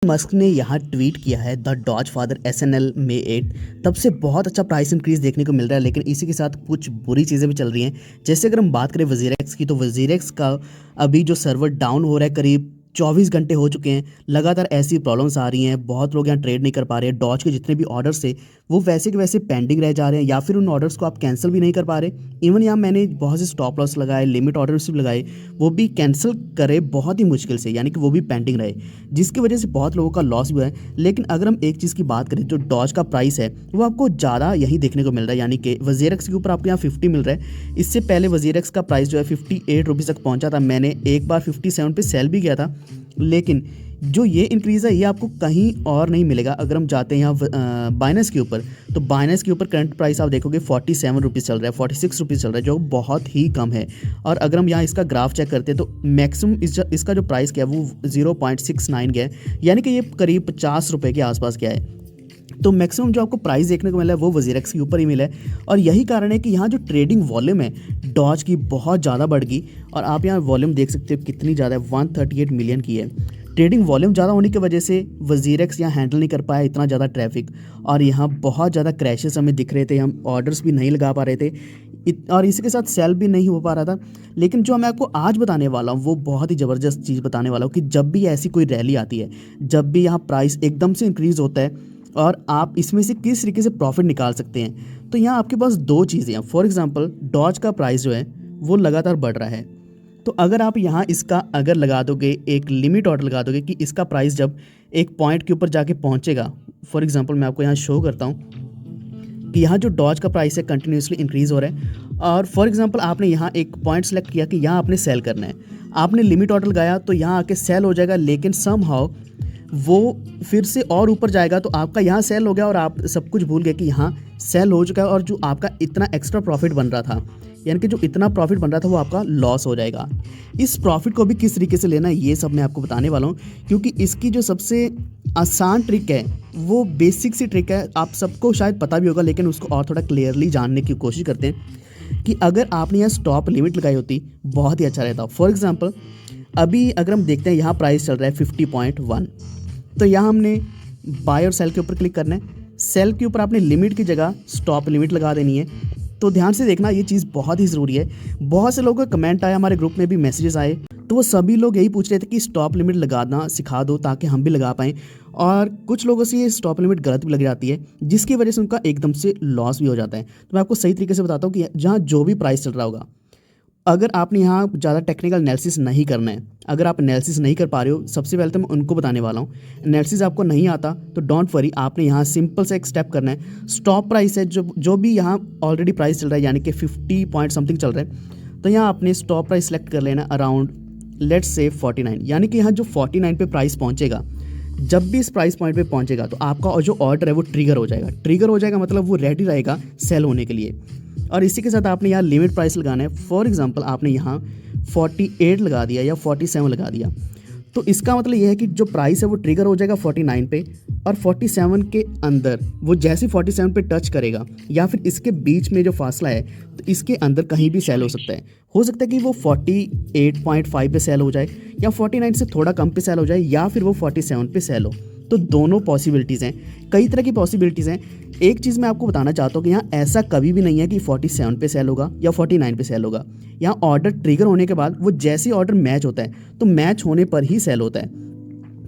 Musk ने यहाँ tweet किया है द डॉज फादर SNL में 8 तब से बहुत अच्छा प्राइस इंक्रीज देखने को मिल रहा है, लेकिन इसी के साथ कुछ बुरी चीज़ें भी चल रही हैं। जैसे अगर हम बात करें वजीरेक्स की, तो वजीरेक्स का अभी जो सर्वर डाउन हो रहा है, करीब 24 घंटे हो चुके हैं। लगातार ऐसी प्रॉब्लम्स आ रही हैं, बहुत लोग यहाँ ट्रेड नहीं कर पा रहे हैं। डॉज के जितने भी ऑर्डर्स थे वो वैसे के वैसे पेंडिंग रह जा रहे हैं, या फिर उन ऑर्डर्स को आप कैंसिल भी नहीं कर पा रहे। इवन यहाँ मैंने बहुत से स्टॉप लॉस लगाए, लिमिट ऑर्डर्स भी लगाए, वो भी कैंसिल करे बहुत ही मुश्किल से, यानी कि वो भी पेंडिंग रहे, जिसकी वजह से बहुत लोगों का लॉस हुआ है। लेकिन अगर हम एक चीज़ की बात करें, जो डॉज का प्राइस है वो आपको ज़्यादा यही देखने को मिल रहा है, यानी कि वजीरेक्स के ऊपर आपको यहाँ 50 मिल रहा है। इससे पहले वजीरेक्स का प्राइस जो है 58 रुपीज़ तक पहुँचा था। मैंने एक बार 57 पे सेल भी किया था, लेकिन जो ये इंक्रीज़ है ये आपको कहीं और नहीं मिलेगा। अगर हम जाते हैं यहाँ बाइनेंस के ऊपर, तो बाइनेंस के ऊपर करंट प्राइस आप देखोगे 47 रुपीज़ चल रहा है, 46 रुपीज़ चल रहा है, जो बहुत ही कम है। और अगर हम यहाँ इसका ग्राफ चेक करते हैं तो मैक्सिमम इसका जो प्राइस क्या है वो 0.69 गया है, यानी कि ये करीब 50 रुपये के आसपास गया है। तो मैक्सिमम जो आपको प्राइस देखने को मिला है वो वजीरेक्स के ऊपर ही मिला है, और यही कारण है कि यहाँ जो ट्रेडिंग वॉल्यूम है डॉज की बहुत ज़्यादा बढ़ गई। और आप यहाँ वॉल्यूम देख सकते हो कितनी ज़्यादा है, 138 मिलियन की है। ट्रेडिंग वॉल्यूम ज़्यादा होने की वजह से वजीरेक्स यहाँ हैंडल नहीं कर पाया इतना ज़्यादा ट्रैफिक, और यहाँ बहुत ज़्यादा क्रैशेस हमें दिख रहे थे, हम ऑर्डर्स भी नहीं लगा पा रहे थे, और इसी के साथ सेल भी नहीं हो पा रहा था। लेकिन जो मैं आपको आज बताने वाला हूँ वो बहुत ही ज़बरदस्त चीज़ बताने वाला हूँ कि जब भी ऐसी कोई रैली आती है, जब भी यहाँ प्राइस एकदम से इंक्रीज़ होता है और आप इसमें से किस तरीके से प्रॉफिट निकाल सकते हैं, तो यहाँ आपके पास दो चीज़ें हैं। फॉर एग्जांपल डॉज का प्राइस जो है वो लगातार बढ़ रहा है, तो अगर आप यहाँ इसका अगर लगा दोगे, एक लिमिट ऑर्डर लगा दोगे कि इसका प्राइस जब एक पॉइंट के ऊपर जाके पहुँचेगा, फॉर एग्जांपल मैं आपको यहाँ शो करता हूँ कि यहाँ जो डॉज का प्राइस है कंटिन्यूसली इंक्रीज़ हो रहा है, और फॉर एग्जांपल आपने यहाँ एक पॉइंट सेलेक्ट किया कि यहाँ आपने सेल करना है, आपने लिमिट ऑर्डर लगाया तो यहाँ आके सेल हो जाएगा, लेकिन समहाउ वो फिर से और ऊपर जाएगा, तो आपका यहाँ सेल हो गया और आप सब कुछ भूल गए कि यहाँ सेल हो चुका है, और जो आपका इतना एक्स्ट्रा प्रॉफिट बन रहा था, यानी कि जो इतना प्रॉफिट बन रहा था वो आपका लॉस हो जाएगा। इस प्रॉफिट को भी किस तरीके से लेना है ये सब मैं आपको बताने वाला हूँ, क्योंकि इसकी जो सबसे आसान ट्रिक है वो बेसिक सी ट्रिक है, आप सबको शायद पता भी होगा, लेकिन उसको और थोड़ा क्लियरली जानने की कोशिश करते हैं कि अगर आपने यहाँ स्टॉप लिमिट लगाई होती बहुत ही अच्छा रहता। फॉर एग्जाम्पल अभी अगर हम देखते हैं यहाँ प्राइस चल रहा है 50.1, तो यहाँ हमने बाय और सेल के ऊपर क्लिक करना है। सेल के ऊपर आपने लिमिट की जगह स्टॉप लिमिट लगा देनी है। तो ध्यान से देखना, ये चीज़ बहुत ही ज़रूरी है। बहुत से लोगों का कमेंट आया, हमारे ग्रुप में भी मैसेजेस आए, तो वो सभी लोग यही पूछ रहे थे कि स्टॉप लिमिट लगाना सिखा दो ताकि हम भी लगा पाएँ, और कुछ लोगों से ये स्टॉप लिमिट गलत भी लग जाती है, जिसकी वजह से उनका एकदम से लॉस भी हो जाता है। तो मैं आपको सही तरीके से बताता हूँ कि जहाँ जो भी प्राइस चल रहा होगा, अगर आपने यहाँ ज़्यादा टेक्निकल एनालिसिस नहीं करना है, अगर आप एनालिसिस नहीं कर पा रहे हो, सबसे पहले तो मैं उनको बताने वाला हूँ। एनालिसिस आपको नहीं आता तो डोंट वरी, आपने यहाँ सिंपल से एक स्टेप करना है। स्टॉप प्राइस है जो भी यहाँ ऑलरेडी प्राइस चल रहा है, यानी कि 50 पॉइंट समथिंग चल रहा है, तो यहाँ आपने स्टॉप प्राइस सेलेक्ट कर लेना अराउंड लेट्स से 49, यानी कि यहाँ जो 49 पे प्राइस पहुँचेगा, जब भी इस प्राइस पॉइंट पे पहुँचेगा तो आपका जो ऑर्डर है वो ट्रिगर हो जाएगा। ट्रिगर हो जाएगा मतलब वो रेडी रहेगा सेल होने के लिए, और इसी के साथ आपने यहाँ लिमिट प्राइस लगाना है। फॉर एग्जांपल आपने यहाँ 48 लगा दिया या 47 लगा दिया, तो इसका मतलब यह है कि जो प्राइस है वो ट्रिगर हो जाएगा 49 पे, और 47 के अंदर वो जैसे 47 पे टच करेगा या फिर इसके बीच में जो फासला है, तो इसके अंदर कहीं भी सेल हो सकता है। हो सकता है कि वो 48.5 पे सेल हो जाए, या 49 से थोड़ा कम पे सेल हो जाए, या फिर वो 47 पे सेल हो। तो दोनों पॉसिबिलिटीज़ हैं, कई तरह की पॉसिबिलिटीज़ हैं। एक चीज़ मैं आपको बताना चाहता हूँ कि यहाँ ऐसा कभी भी नहीं है कि 47 पे सेल होगा या 49 पे सेल होगा। यहाँ ऑर्डर ट्रिगर होने के बाद वो जैसे ऑर्डर मैच होता है तो मैच होने पर ही सेल होता है।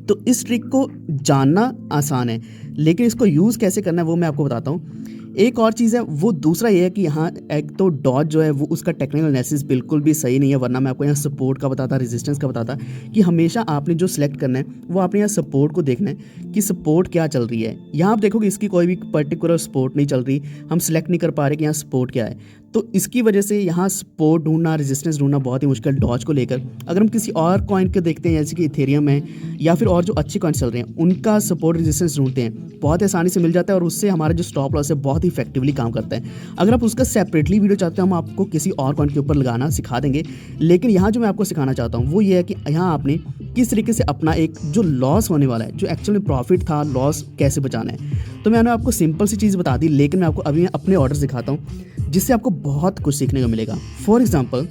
तो इस ट्रिक को जानना आसान है, लेकिन इसको यूज़ कैसे करना है वो मैं आपको बताता हूँ। एक और चीज़ है, वो दूसरा ये है कि यहाँ एक तो डॉज जो है वो उसका टेक्निकल एनालिसिस बिल्कुल भी सही नहीं है, वरना मैं आपको यहाँ सपोर्ट का बताता, रेजिस्टेंस का बताता कि हमेशा आपने जो सिलेक्ट करना है वो आपने यहाँ सपोर्ट को देखना है कि सपोर्ट क्या चल रही है। यहाँ आप देखोगे इसकी कोई भी पर्टिकुलर सपोर्ट नहीं चल रही, हम सिलेक्ट नहीं कर पा रहे कि यहाँ सपोर्ट क्या है, तो इसकी वजह से यहाँ सपोर्ट ढूंढना, रेजिस्टेंस ढूंढना बहुत ही मुश्किल डॉज को लेकर। अगर हम किसी और कॉइन के देखते हैं जैसे कि इथेरियम है या फिर और जो अच्छे कॉइन चल रहे हैं, उनका सपोर्ट रेजिस्टेंस ढूंढते हैं, बहुत आसानी से मिल जाता है, और उससे हमारा जो स्टॉप लॉस है बहुत ही इफेक्टिवली काम करता है। अगर आप उसका सेपरेटली वीडियो चाहते हैं हम आपको किसी और कॉइन के ऊपर लगाना सिखा देंगे, लेकिन यहाँ जो मैं आपको सिखाना चाहता हूँ वो ये है कि यहाँ आपने किस तरीके से अपना एक जो लॉस होने वाला है, जो एक्चुअली प्रॉफिट था, लॉस कैसे बचाना है। तो मैंने आपको सिंपल सी चीज़ बता दी, लेकिन मैं आपको अभी अपने ऑर्डर दिखाता हूँ जिससे आपको बहुत कुछ सीखने को मिलेगा। फॉर एग्जांपल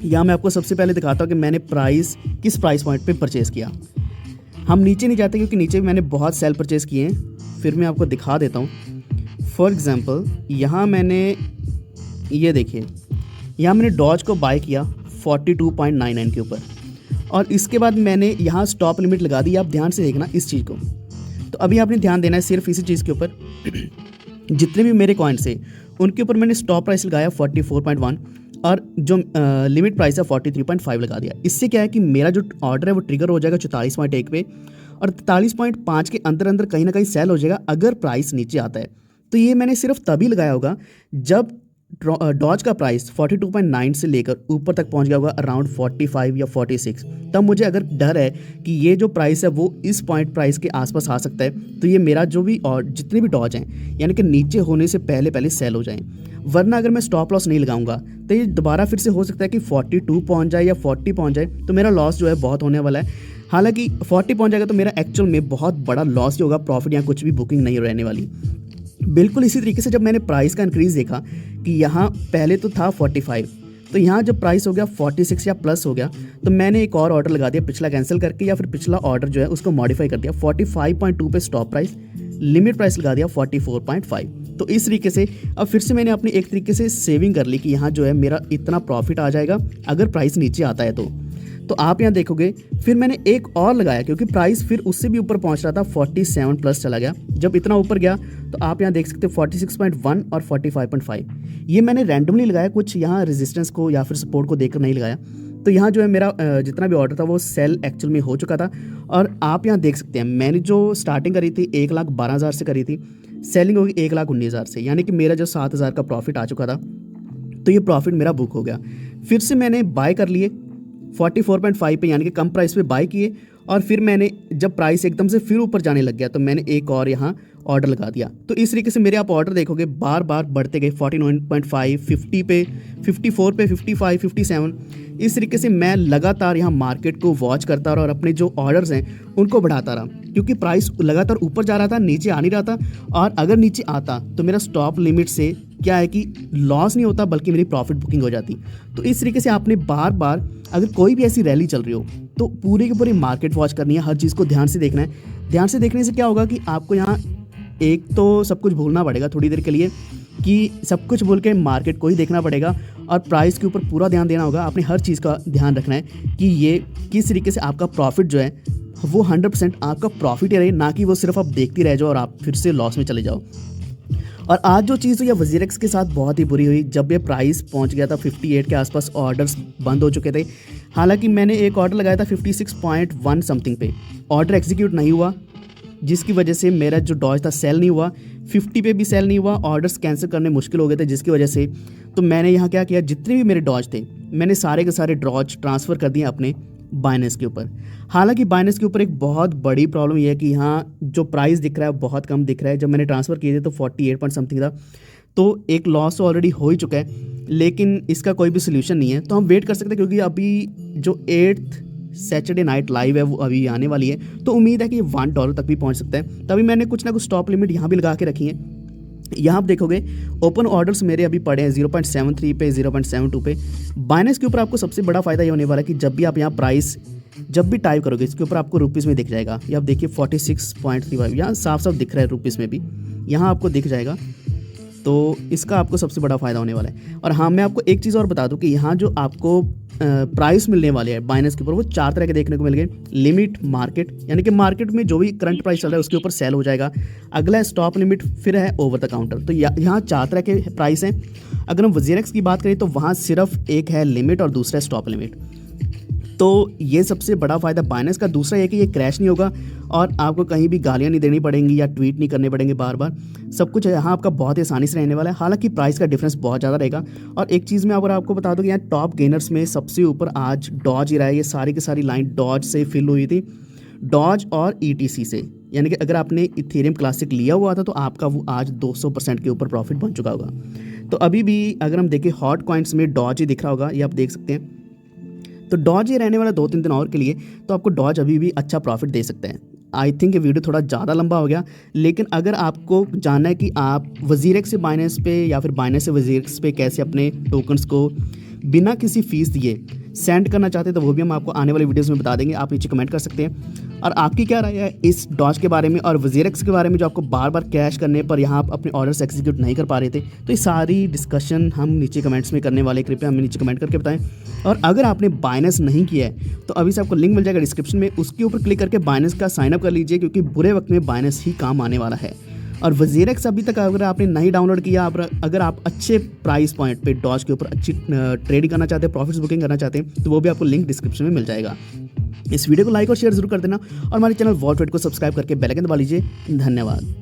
यहाँ मैं आपको सबसे पहले दिखाता हूँ कि मैंने किस प्राइस पॉइंट पे परचेज़ किया। हम नीचे नहीं जाते क्योंकि नीचे भी मैंने बहुत सेल परचेज़ किए हैं। फिर मैं आपको दिखा देता हूँ। फॉर एग्ज़ाम्पल यहाँ मैंने ये देखिए, यहाँ मैंने डॉज को बाय किया 42.99 के ऊपर और इसके बाद मैंने यहाँ स्टॉप लिमिट लगा दी। आप ध्यान से देखना इस चीज़ को। तो अभी आपने ध्यान देना है सिर्फ इसी चीज़ के ऊपर। जितने भी मेरे कॉइन्स है उनके ऊपर मैंने स्टॉप प्राइस लगाया 44.1 और जो लिमिट प्राइस है 43.5 लगा दिया। इससे क्या है कि मेरा जो ऑर्डर है वो ट्रिगर हो जाएगा 44.1 पे और 43.5 के अंदर अंदर कहीं ना कहीं सेल हो जाएगा अगर प्राइस नीचे आता है। तो ये मैंने सिर्फ तभी लगाया होगा जब डॉज का प्राइस 42.9 से लेकर ऊपर तक पहुंच गया होगा अराउंड 45 या 46। तब मुझे अगर डर है कि ये जो प्राइस है वो इस पॉइंट प्राइस के आसपास आ सकता है तो ये मेरा जो भी और जितने भी डॉज हैं यानी कि नीचे होने से पहले पहले सेल हो जाएं। वरना अगर मैं स्टॉप लॉस नहीं लगाऊंगा तो ये दोबारा फिर से हो सकता है कि 42 पहुंच जाए या 40 पहुंच जाए तो मेरा लॉस जो है बहुत होने वाला है। हालांकि 40 पहुंच जाएगा तो मेरा एक्चुअल में बहुत बड़ा लॉस ही होगा, प्रॉफिट या कुछ भी बुकिंग नहीं रहने वाली। बिल्कुल इसी तरीके से जब मैंने प्राइस का इंक्रीज़ देखा कि यहाँ पहले तो था 45, तो यहाँ जब प्राइस हो गया 46 या प्लस हो गया तो मैंने एक और ऑर्डर लगा दिया पिछला कैंसिल करके या फिर पिछला ऑर्डर जो है उसको मॉडिफाई कर दिया। 45.2 पे स्टॉप प्राइस, लिमिट प्राइस लगा दिया 44.5। तो इस तरीके से अब फिर से मैंने अपनी एक तरीके से सेविंग कर ली कि यहाँ जो है मेरा इतना प्रॉफिट आ जाएगा अगर प्राइस नीचे आता है तो आप यहाँ देखोगे फिर मैंने एक और लगाया क्योंकि प्राइस फिर उससे भी ऊपर पहुँच रहा था 47 प्लस चला गया। जब इतना ऊपर गया तो आप यहाँ देख सकते हो 46.1 और 45.5 ये मैंने रैंडमली लगाया, कुछ यहाँ रेजिस्टेंस को या फिर सपोर्ट को देखकर नहीं लगाया। तो यहाँ जो है मेरा जितना भी ऑर्डर था वो सेल एक्चुअल में हो चुका था और आप यहाँ देख सकते हैं मैंने जो स्टार्टिंग करी थी 1,12,000 से करी थी, सेलिंग होगी 1,19,000 से, यानी कि मेरा जो 7,000 का प्रॉफिट आ चुका था। तो ये प्रॉफिट मेरा बुक हो गया। फिर से मैंने बाय कर लिए 44.5 पे यानी कि कम प्राइस पे बाय किए और फिर मैंने जब प्राइस एकदम से फिर ऊपर जाने लग गया तो मैंने एक और यहाँ ऑर्डर लगा दिया। तो इस तरीके से मेरे आप ऑर्डर देखोगे बार बार बढ़ते गए 49.5, 50 पे, 54 पे, 55, 57। इस तरीके से मैं लगातार यहाँ मार्केट को वॉच करता रहा और अपने जो ऑर्डर्स हैं उनको बढ़ाता रहा क्योंकि प्राइस लगातार ऊपर जा रहा था, नीचे आ नहीं रहा था। और अगर नीचे आता तो मेरा स्टॉप लिमिट से क्या है कि लॉस नहीं होता बल्कि मेरी प्रॉफिट बुकिंग हो जाती। तो इस तरीके से आपने बार बार अगर कोई भी ऐसी रैली चल रही हो तो पूरी की पूरी मार्केट वॉच करनी है, हर चीज़ को ध्यान से देखना है। ध्यान से देखने से क्या होगा कि आपको यहाँ एक तो सब कुछ भूलना पड़ेगा थोड़ी देर के लिए कि सब कुछ भूल के मार्केट को ही देखना पड़ेगा और प्राइस के ऊपर पूरा ध्यान देना होगा। आपने हर चीज़ का ध्यान रखना है कि ये किस तरीके से आपका प्रॉफिट जो है वो 100% आपका प्रॉफिट ही रहे, ना कि वो सिर्फ आप देखते रह जाओ और आप फिर से लॉस में चले जाओ। और आज जो चीज़ हुई है वजीरेक्स के साथ बहुत ही बुरी हुई। जब ये प्राइस पहुंच गया था 58 के आसपास ऑर्डर्स बंद हो चुके थे। हालांकि मैंने एक ऑर्डर लगाया था 56.1 समथिंग पे, ऑर्डर एग्जीक्यूट नहीं हुआ जिसकी वजह से मेरा जो डॉज था सेल नहीं हुआ, 50 पे भी सेल नहीं हुआ, ऑर्डर्स कैंसिल करने मुश्किल हो गए थे जिसकी वजह से तो मैंने यहाँ क्या किया, जितने भी मेरे डॉज थे मैंने सारे के सारे डॉज ट्रांसफ़र कर दिए अपने बाइनेंस के ऊपर। हालांकि बाइनेंस के ऊपर एक बहुत बड़ी प्रॉब्लम ये है कि यहाँ जो प्राइस दिख रहा है बहुत कम दिख रहा है। जब मैंने ट्रांसफ़र किए थे तो 48 पॉइंट समथिंग था, तो एक लॉस तो ऑलरेडी हो ही चुका है लेकिन इसका कोई भी सोल्यूशन नहीं है। तो हम वेट कर सकते हैं क्योंकि अभी जो 8th सैटरडे नाइट लाइव है वो अभी आने वाली है, तो उम्मीद है कि ये $1 तक भी पहुँच सकता है। तभी मैंने कुछ ना कुछ स्टॉप लिमिट यहाँ भी लगा के रखी है। यहाँ आप देखोगे ओपन ऑर्डर्स मेरे अभी पड़े हैं 0.73 पे, 0.72 पे। बाइनेंस के ऊपर आपको सबसे बड़ा फ़ायदा ये होने वाला है कि जब भी आप यहाँ प्राइस जब भी टाइप करोगे इसके ऊपर आपको रुपीज़ में दिख जाएगा। ये आप देखिए 46.35 यहाँ साफ साफ दिख रहा है रुपीज़ में भी, यहाँ आपको दिख जाएगा। तो इसका आपको सबसे बड़ा फ़ायदा होने वाला है। और हाँ, मैं आपको एक चीज़ और बता दूं कि यहाँ जो आपको प्राइस मिलने वाले हैं बाइनेंस के ऊपर वो 4 तरह के देखने को मिल गए। लिमिट, मार्केट, यानी कि मार्केट में जो भी करंट प्राइस चल रहा है उसके ऊपर सेल हो जाएगा। अगला स्टॉप लिमिट, फिर है ओवर द काउंटर। तो यहाँ 4 तरह के प्राइस हैं। अगर हम वजीरेक्स की बात करें तो वहाँ सिर्फ एक है लिमिट और दूसरा है स्टॉप लिमिट। तो ये सबसे बड़ा फ़ायदा बाइनेंस का। दूसरा ये कि ये क्रैश नहीं होगा और आपको कहीं भी गालियाँ नहीं देनी पड़ेंगी या ट्वीट नहीं करने पड़ेंगे बार बार। सब कुछ यहाँ आपका बहुत ही आसानी से रहने वाला है। हालांकि प्राइस का डिफरेंस बहुत ज़्यादा रहेगा। और एक चीज़ मैं अगर आपको बता दूँ कि यहाँ टॉप गेनर्स में सबसे ऊपर आज डॉज ही रहा है। ये सारी की सारी लाइन डॉज से फिल हुई थी, डॉज और ETC से। यानी कि अगर आपने इथेरियम क्लासिक लिया हुआ था तो आपका वो आज 200% के ऊपर प्रॉफिट बन चुका होगा। तो अभी भी अगर हम देखें हॉट कॉइन्स में डॉज ही दिख रहा होगा, ये आप देख सकते हैं। तो डॉज ये रहने वाला 2-3 दिन और के लिए, तो आपको डॉज अभी भी अच्छा प्रॉफिट दे सकते हैं। आई थिंक ये वीडियो थोड़ा ज़्यादा लंबा हो गया, लेकिन अगर आपको जानना है कि आप वजीरेक्स से बाइनेंस पे या फिर बाइनेंस से वजीरेक्स पे कैसे अपने टोकन्स को बिना किसी फीस दिए सेंड करना चाहते हैं तो वो भी हम आपको आने वाले वीडियोस में बता देंगे। आप नीचे कमेंट कर सकते हैं। और आपकी क्या राय है इस डॉज के बारे में और वजीरेक्स के बारे में, जो आपको बार बार कैश करने पर यहाँ आप अपने ऑर्डर्स एग्जीक्यूट नहीं कर पा रहे थे। तो ये सारी डिस्कशन हम नीचे कमेंट्स में करने वाले, कृपया हमें नीचे कमेंट करके बताएं। और अगर आपने बाइनेंस नहीं किया है तो अभी से आपको लिंक मिल जाएगा डिस्क्रिप्शन में, उसके ऊपर क्लिक करके बाइनेंस का साइनअप कर लीजिए, क्योंकि बुरे वक्त में बाइनेंस ही काम आने वाला है। और वजीरेक्स अभी तक अगर आपने नहीं डाउनलोड किया, अगर आप अच्छे प्राइस पॉइंट पे डॉज के ऊपर अच्छी ट्रेड करना चाहते हैं, प्रॉफिट्स बुकिंग करना चाहते हैं, तो वो भी आपको लिंक डिस्क्रिप्शन में मिल जाएगा। इस वीडियो को लाइक और शेयर जरूर कर देना और हमारे चैनल वॉल्ट ट्रेड को सब्सक्राइब करके बेल आइकन दबा लीजिए। धन्यवाद।